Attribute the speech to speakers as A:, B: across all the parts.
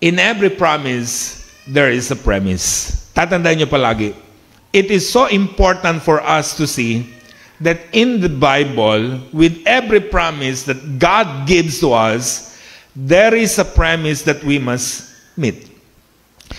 A: In every promise, there is a premise. Tatandaan niyo palagi. It is so important for us to see that in the Bible, with every promise that God gives to us, there is a premise that we must meet.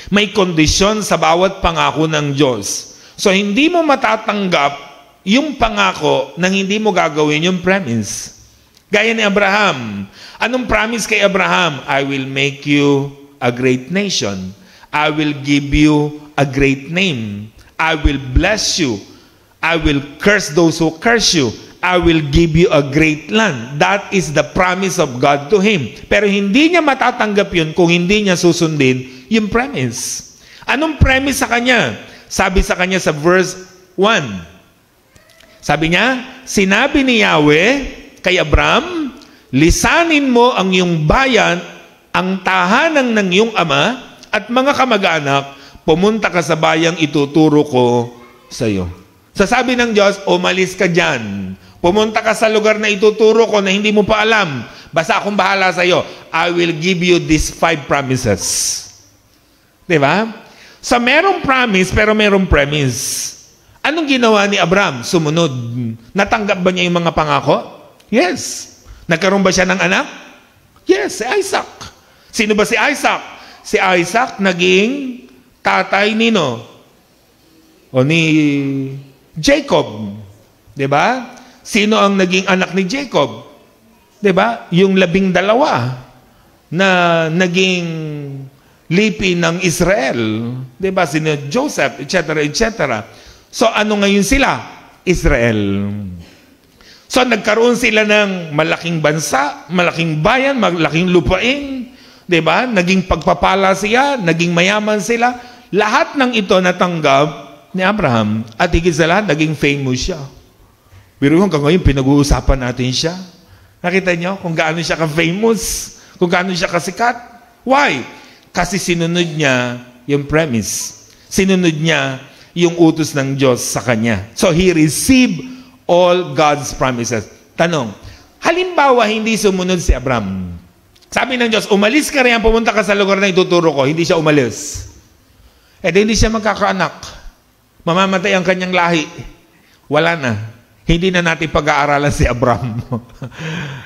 A: May kondisyon sa bawat pangako ng Diyos. So, hindi mo matatanggap yung pangako nang hindi mo gagawin yung premise. Gaya ni Abraham. Anong promise kay Abraham? I will make you a great nation. I will give you a great name. I will bless you. I will curse those who curse you. I will give you a great land. That is the promise of God to him. Pero hindi niya matatanggap yun kung hindi niya susundin yung premise. Anong premise sa kanya? Sabi sa kanya sa verse 1. Sabi niya, sinabi ni Yahweh kay Abraham, lisanin mo ang iyong bayan, ang tahanan ng iyong ama, at mga kamag-anak, pumunta ka sa bayang ituturo ko sa iyo. Sasabi ng Diyos, umalis ka dyan. Pumunta ka sa lugar na ituturo ko na hindi mo pa alam. Basta akong bahala sa iyo. I will give you these 5 promises. Diba? So, merong promise, pero merong premise. Anong ginawa ni Abraham? Sumunod. Natanggap ba niya yung mga pangako? Yes. Nagkaroon ba siya ng anak? Yes, si Isaac. Sino ba si Isaac? Si Isaac naging tatay nino? O ni Jacob. Diba? Sino ang naging anak ni Jacob? Diba? Yung 12 na naging lipi ng Israel. Diba? Sino Joseph, etc., etc. So, ano ngayon sila? Israel. So, nagkaroon sila ng malaking bansa, malaking bayan, malaking lupain. Diba? Naging pagpapala siya, naging mayaman sila. Lahat ng ito natanggap ni Abraham. At higit sa lahat, naging famous siya. Pero hanggang ngayon, pinag-uusapan natin siya. Nakita niyo kung gaano siya ka-famous, kung gaano siya kasikat. Why? Kasi sinunod niya yung premise. Sinunod niya yung utos ng Diyos sa kanya. So, he received all God's promises. Tanong, halimbawa, hindi sumunod si Abraham. Sabi ng Diyos, umalis ka riyan, pumunta ka sa lugar na ituturo ko. Hindi siya umalis. Hindi siya magkakaanak. Mamamatay ang kanyang lahi. Wala na. Hindi na natin pag-aaralan si Abraham.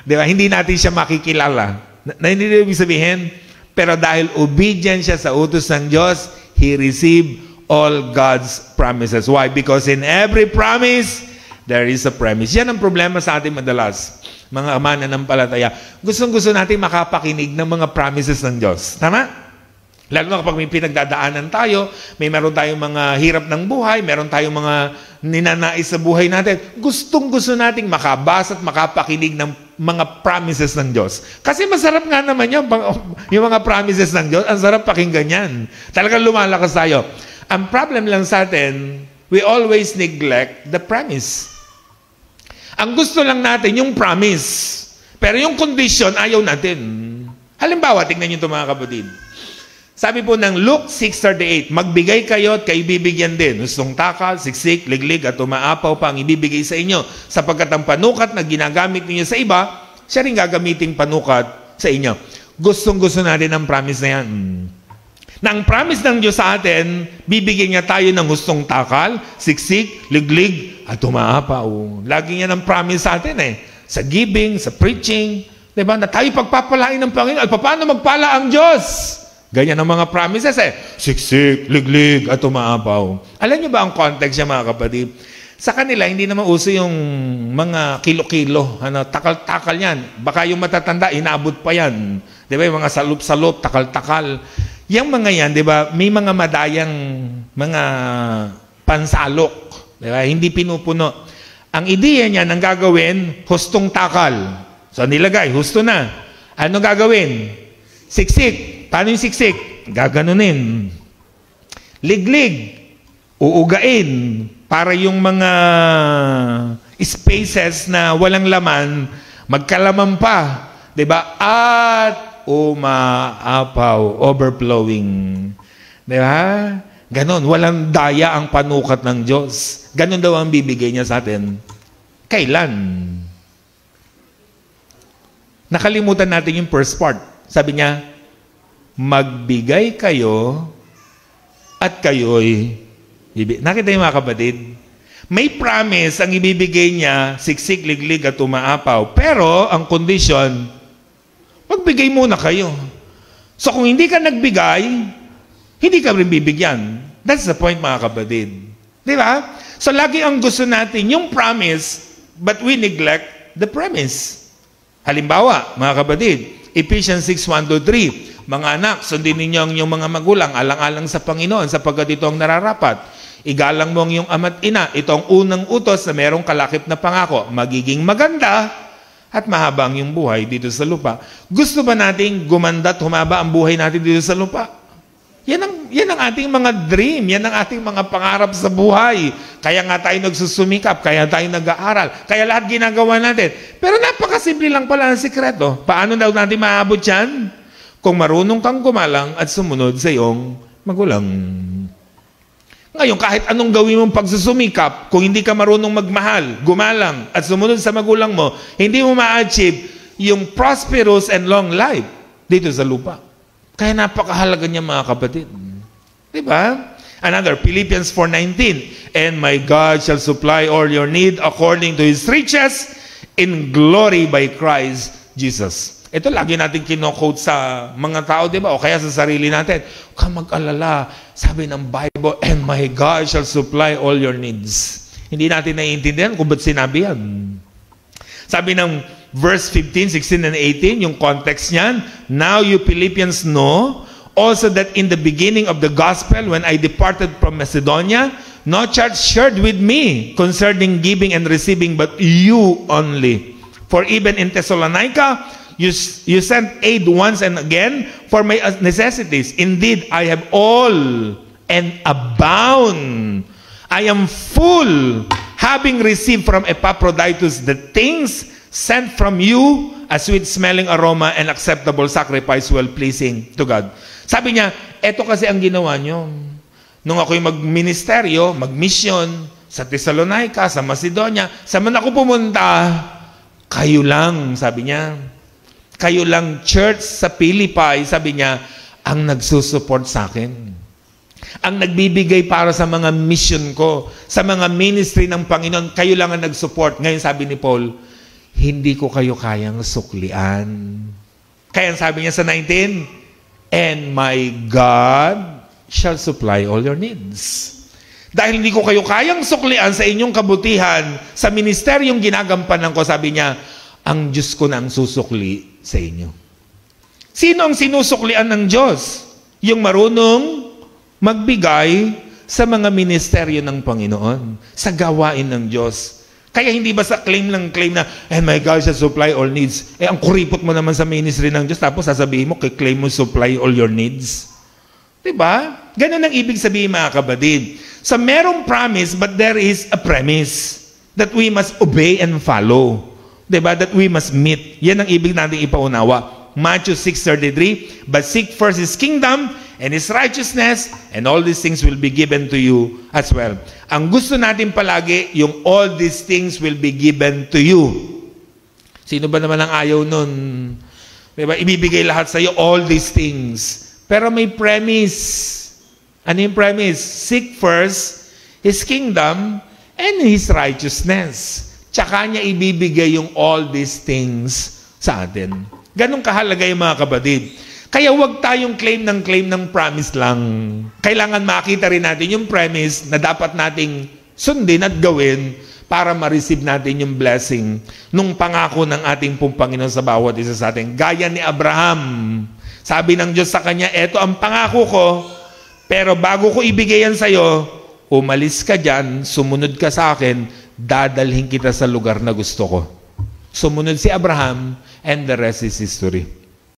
A: Di ba? Hindi natin siya makikilala. Hindi na ibig sabihin, pero dahil obedient siya sa utos ng Diyos, he received all God's promises. Why? Because in every promise, there is a premise. Yan ang problema sa atin madalas. Mga ama na nampalataya. Gustong-gusto natin makapakinig ng mga promises ng Diyos. Tama? Lalo na kapag may pinagdadaanan tayo, may meron tayong mga hirap ng buhay, meron tayong mga ninanais sa buhay natin. Gustong-gusto nating makabasa at makapakinig ng mga promises ng Diyos. Kasi masarap nga naman yung mga promises ng Diyos. Ang sarap pakinggan yan. Talagang lumalakas tayo. Ang problem lang sa atin, we always neglect the promise. Ang gusto lang natin yung promise. Pero yung condition, ayaw natin. Halimbawa, tingnan nyo ito mga kapatid. Sabi po ng Luke 6:38, magbigay kayo at kayo bibigyan din. Hustong takal, siksik, liglig at umaapaw pa ang ibibigay sa inyo. Sapagkat ang panukat na ginagamit niyo sa iba, siya rin gagamiting panukat sa inyo. Gustong-gusto natin ang promise na yan. Na ang promise ng Diyos sa atin, bibigyan niya tayo ng hustong takal, siksik, liglig at umaapaw. Lagi niya ng promise sa atin Sa giving, sa preaching, diba? Na tayo pagpapalain ng Panginoon. At paano magpala ang Diyos? Ganyan ang mga promises Siksik, liglig, at umaapaw. Alam niyo ba ang context niya mga kapatid? Sa kanila, hindi naman uso yung mga kilo-kilo. Takal-takal yan. Baka yung matatanda, inabot pa yan. Di ba? Yung mga salup-salup, takal-takal. Yung mga yan, di ba? May mga madayang mga pansalok. Di ba? Hindi pinupuno. Ang ideya niya ang gagawin, hustong takal. So, nilagay, husto na. Ano gagawin? Siksik. Paano yung siksik? Gaganunin. Liglig. Uugain. Para yung mga spaces na walang laman, magkalaman pa. Diba? At umaapaw. Overflowing. Diba? Ganon. Walang daya ang panukat ng Diyos. Ganon daw ang bibigay niya sa atin. Kailan? Nakalimutan natin yung first part. Sabi niya, magbigay kayo at kayo'y nakita niyo mga kapatid? May promise ang ibibigay niya, siksik, liglig at umaapaw. Pero ang kondisyon, magbigay muna kayo. So kung hindi ka nagbigay, hindi ka rin bibigyan. That's the point mga kapatid. Di ba? So lagi ang gusto natin yung promise, but we neglect the premise. Halimbawa, mga kapatid, Ephesians 6:1-3, mga anak, sundin ninyo ang inyong mga magulang, alang-alang sa Panginoon, sapagkat ito ang nararapat. Igalang mo ang iyong ama't ina. Ito ang unang utos na merong kalakip na pangako. Magiging maganda at mahaba ang iyong buhay dito sa lupa. Gusto ba nating gumanda at humaba ang buhay natin dito sa lupa? Yan ang ating mga dream. Yan ang ating mga pangarap sa buhay. Kaya nga tayo nagsusumikap. Kaya tayo nag-aaral. Kaya lahat ginagawa natin. Pero napakasimple lang pala ang sikreto. Paano daw natin maabot yan? Kung marunong kang gumalang at sumunod sa iyong magulang. Ngayon, kahit anong gawin mong pagsusumikap, kung hindi ka marunong magmahal, gumalang, at sumunod sa magulang mo, hindi mo ma-achieve yung prosperous and long life dito sa lupa. Kaya napakahalaga niya mga kapatid. Diba? Another, Philippians 4:19, and my God shall supply all your need according to His riches in glory by Christ Jesus. Ito lagi natin kino-quote sa mga tao, diba? O kaya sa sarili natin. Huwag kang mag-alala. Sabi ng Bible, and my God shall supply all your needs. Hindi natin naiintindihan kung ba't sinabi yan. Sabi ng verse 15, 16, and 18, yung context niyan, now you Philippians know also that in the beginning of the gospel, when I departed from Macedonia, no church shared with me concerning giving and receiving, but you only. For even in Thessalonica, you sent aid once and again for my necessities. Indeed, I have all and abound. I am full, having received from Epaphroditus the things sent from you, a sweet-smelling aroma and acceptable sacrifice, well-pleasing to God. Sabi niya, eto kasi ang ginawa niyo. Nung ako'y mag-ministeryo, mag-mission sa Thessalonica, sa Macedonia, saan man ako pumunta, kayo lang, sabi niya. Kayo lang, church sa Philippi, sabi niya, ang nagsusupport sa akin. Ang nagbibigay para sa mga mission ko, sa mga ministry ng Panginoon, kayo lang ang nagsupport. Ngayon sabi ni Paul, hindi ko kayo kayang suklian. Kaya sabi niya sa 19, and my God shall supply all your needs. Dahil hindi ko kayo kayang suklian sa inyong kabutihan, sa ministeryong ginagampanan ko, sabi niya, ang Diyos ko na ang susukli sa inyo. Sino ang sinusuklian ng Diyos? Yung marunong magbigay sa mga ministeryo ng Panginoon, sa gawain ng Diyos. Kaya hindi ba sa claim na, and my God shall supply all needs. Ang kuripot mo naman sa ministry ng Diyos, tapos sasabihin mo, claim mo supply all your needs. Diba? Ganun ang ibig sabihin mga kapatid. So merong promise, but there is a premise that we must obey and follow. Diba? That we must meet. Yan ang ibig natin ipaunawa. Matthew 6:33, but seek first His kingdom and His righteousness, and all these things will be given to you as well. Ang gusto natin palagi, yung all these things will be given to you. Sino ba naman ang ayaw nun? Diba? Ibibigay lahat sa iyo, all these things. Pero may premise. Ano yung premise? Seek first His kingdom and His righteousness. Tsaka niya ibibigay yung all these things sa atin. Ganong kahalaga yung mga kapatid. Kaya huwag tayong claim ng promise lang. Kailangan makita rin natin yung premise na dapat nating sundin at gawin para ma-receive natin yung blessing nung pangako ng ating pong Panginoon sa bawat isa sa atin. Gaya ni Abraham. Sabi ng Diyos sa kanya, eto ang pangako ko, pero bago ko ibigay yan sa'yo, umalis ka dyan, sumunod ka sa akin, dadalhin kita sa lugar na gusto ko. Sumunod si Abraham, and the rest is history.